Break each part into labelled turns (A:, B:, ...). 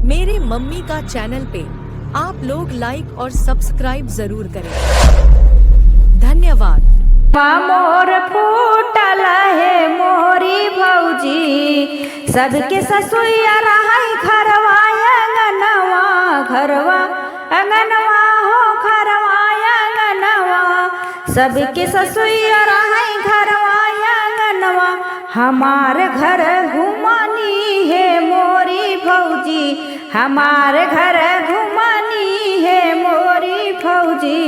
A: मेरे मम्मी का चैनल पे आप लोग लाइक और सब्सक्राइब जरूर करें। धन्यवाद।
B: मोर फूटल है मोरी भौजी, सबके ससुया रहाई घरवा अंगनवा, घरवा अंगनवा हो घरवा अंगनवा, सबके ससुया रहाई घरवा अंगनवा। हमार घर घुमानी है मोरी भौजी, हमार घर घुमानी है मोरी भौजी,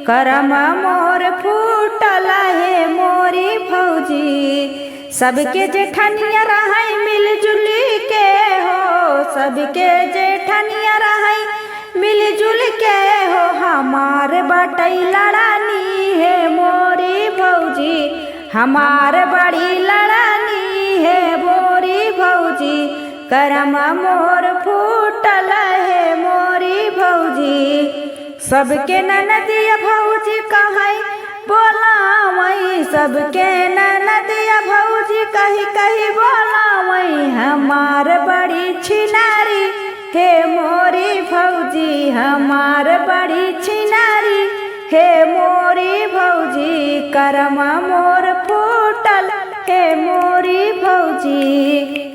B: करम मोर फूटल है मोरी भौजी। सबके जेठनिया रहाई मिलजुल के हो, सबके जेठनिया रहाई मिलजुल के हो, हमार बटई लड़ानी है मोरी भौजी, हमार बड़ी लड़ानी है मोरी भौजी, करम मोर फूटल है मोरी भौजी। सबके ननदिया भौजी कहाई बोलावई, सबके ननदिया भौजी कही कही बोलावई, हमार बड़ी छिनारी हे मोरी भौजी, हमार बड़ी छिनारी हे मोरी भौजी, करम मोर फूटल हे मोरी भौजी।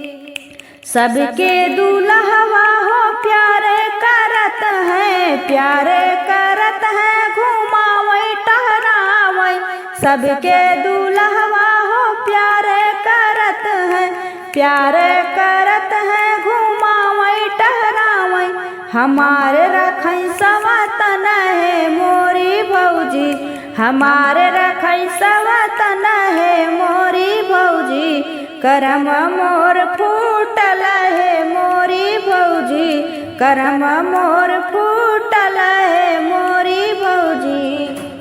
B: सबके दूल्हवा हो प्यार करत है, प्यार करत है घुमावई टहरावई, सबके दूल्हवा हो प्यार करत है, प्यार करत है घुमावई टहरावई, हमारे रखई सवतन है मोरी भौजी, हमारे रखई सवतन है मोरी भौजी, करम मोर फूटल है मोरी भौजी, करम मोर फूटल